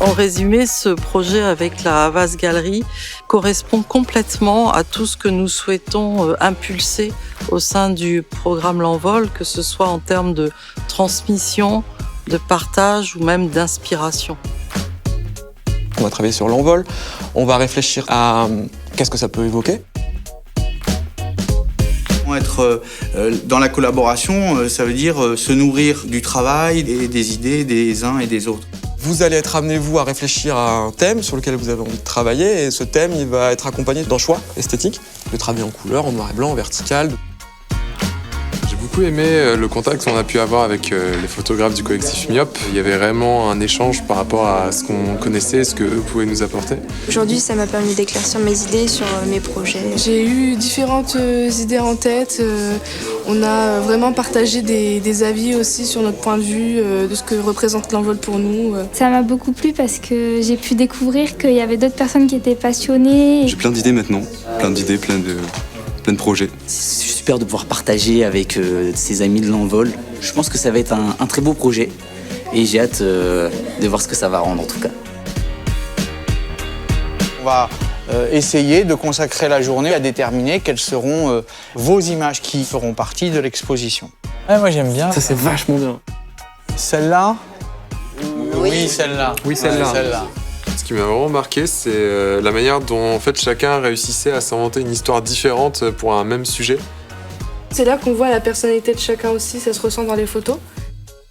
En résumé, ce projet avec la Havas Galerie correspond complètement à tout ce que nous souhaitons impulser au sein du programme L'Envol, que ce soit en termes de transmission, de partage ou même d'inspiration. On va travailler sur l'envol, on va réfléchir à qu'est-ce que ça peut évoquer. Être dans la collaboration, ça veut dire se nourrir du travail et des idées des uns et des autres. Vous allez être amené, vous, à réfléchir à un thème sur lequel vous avez envie de travailler, et ce thème, il va être accompagné d'un choix esthétique, de travailler en couleur, en noir et blanc, en vertical. J'ai beaucoup aimé le contact qu'on a pu avoir avec les photographes du collectif Myope. Il y avait vraiment un échange par rapport à ce qu'on connaissait, ce qu'eux pouvaient nous apporter. Aujourd'hui, ça m'a permis d'éclaircir mes idées sur mes projets. J'ai eu différentes idées en tête. On a vraiment partagé des avis aussi sur notre point de vue, de ce que représente l'envol pour nous. Ça m'a beaucoup plu parce que j'ai pu découvrir qu'il y avait d'autres personnes qui étaient passionnées. J'ai plein d'idées maintenant, plein d'idées, plein de projets. C'est super de pouvoir partager avec ses amis de l'envol. Je pense que ça va être un très beau projet et j'ai hâte de voir ce que ça va rendre en tout cas. On va essayer de consacrer la journée à déterminer quelles seront vos images qui feront partie de l'exposition. Ouais, moi j'aime bien. Ça, c'est vachement bien. Celle-là ? Oui, celle-là. Oui, celle-là. Ce qui m'a vraiment marqué, c'est la manière dont en fait, chacun réussissait à s'inventer une histoire différente pour un même sujet. C'est là qu'on voit la personnalité de chacun aussi, ça se ressent dans les photos.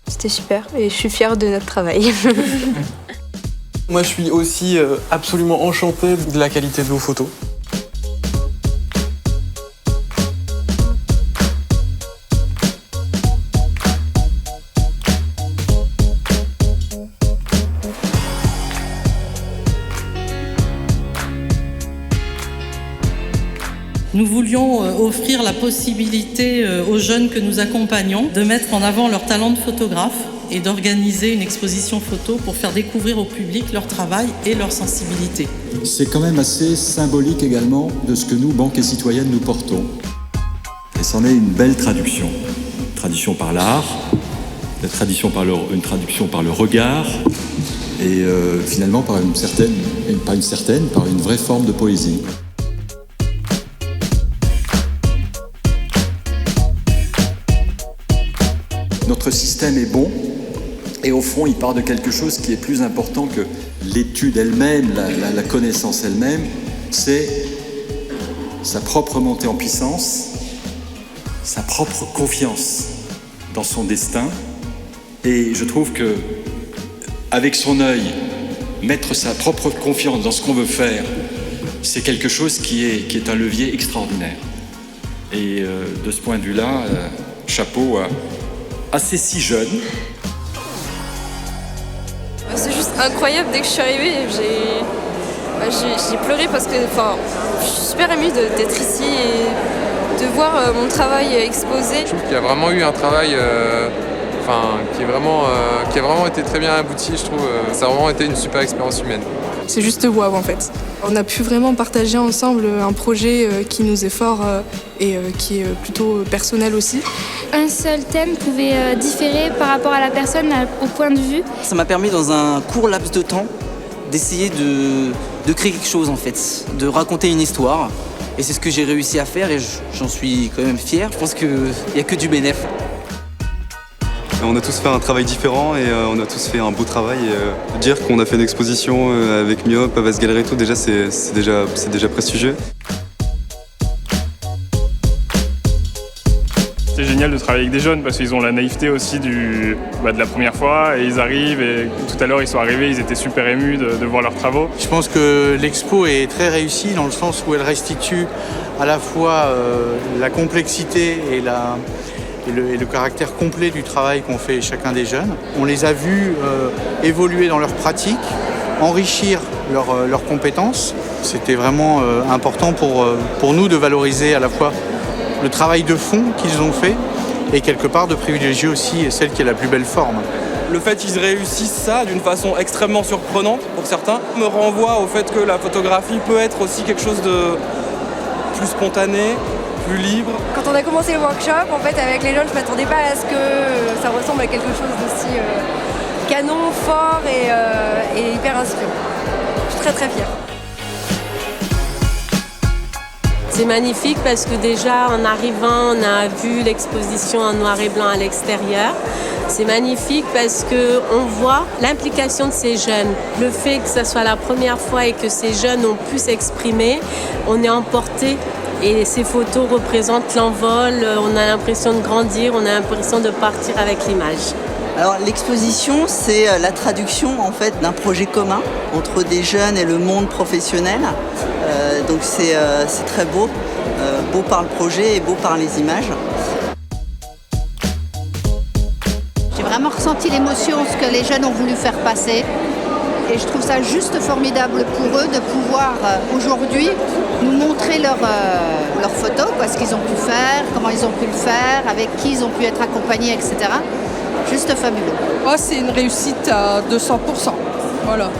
C'était super et je suis fière de notre travail. Moi, je suis aussi absolument enchanté de la qualité de vos photos. Nous voulions offrir la possibilité aux jeunes que nous accompagnons de mettre en avant leur talent de photographe et d'organiser une exposition photo pour faire découvrir au public leur travail et leur sensibilité. C'est quand même assez symbolique également de ce que nous, Banque et Citoyennes, nous portons. Et c'en est une belle traduction. Traduction par l'art, une traduction par le regard et finalement par une vraie forme de poésie. Notre système est bon et au fond il part de quelque chose qui est plus important que l'étude elle-même, la connaissance elle-même, c'est sa propre montée en puissance, sa propre confiance dans son destin. Et je trouve que avec son œil, mettre sa propre confiance dans ce qu'on veut faire, c'est quelque chose qui est un levier extraordinaire. Et de ce point de vue-là, chapeau à ces si jeunes. C'est juste incroyable, dès que je suis arrivée, j'ai pleuré parce que je suis super émue d'être ici et de voir mon travail exposé. Je trouve qu'il y a vraiment eu un travail qui a vraiment été très bien abouti, je trouve. Ça a vraiment été une super expérience humaine. C'est juste waouh en fait. On a pu vraiment partager ensemble un projet qui nous est fort et qui est plutôt personnel aussi. Un seul thème pouvait différer par rapport à la personne, au point de vue. Ça m'a permis dans un court laps de temps d'essayer de créer quelque chose en fait, de raconter une histoire. Et c'est ce que j'ai réussi à faire et j'en suis quand même fier. Je pense qu'il n'y a que du bénéf. On a tous fait un travail différent et on a tous fait un beau travail. Et, dire qu'on a fait une exposition avec Myope, Havas Galerie et tout, déjà c'est déjà prestigieux. C'est génial de travailler avec des jeunes parce qu'ils ont la naïveté aussi de la première fois et ils arrivent et tout à l'heure ils sont arrivés, ils étaient super émus de voir leurs travaux. Je pense que l'expo est très réussie dans le sens où elle restitue à la fois la complexité et le caractère complet du travail qu'ont fait chacun des jeunes. On les a vus évoluer dans leur pratique, enrichir leurs compétences. C'était vraiment important pour nous de valoriser à la fois le travail de fond qu'ils ont fait et quelque part de privilégier aussi celle qui est la plus belle forme. Le fait qu'ils réussissent ça d'une façon extrêmement surprenante pour certains me renvoie au fait que la photographie peut être aussi quelque chose de plus spontané, plus libre. Quand on a commencé le workshop, en fait, avec les jeunes, je ne m'attendais pas à ce que ça ressemble à quelque chose d'aussi canon, fort et hyper inspirant. Je suis très très fière. C'est magnifique parce que déjà en arrivant, on a vu l'exposition en noir et blanc à l'extérieur. C'est magnifique parce qu'on voit l'implication de ces jeunes. Le fait que ce soit la première fois et que ces jeunes ont pu s'exprimer, on est emporté. Et ces photos représentent l'envol, on a l'impression de grandir, on a l'impression de partir avec l'image. Alors l'exposition, c'est la traduction en fait d'un projet commun entre des jeunes et le monde professionnel. Donc c'est très beau, beau par le projet et beau par les images. J'ai vraiment ressenti l'émotion, ce que les jeunes ont voulu faire passer. Et je trouve ça juste formidable pour eux de pouvoir aujourd'hui nous montrer leurs photos, ce qu'ils ont pu faire, comment ils ont pu le faire, avec qui ils ont pu être accompagnés, etc. Juste fabuleux. Oh, c'est une réussite à 200%. Voilà.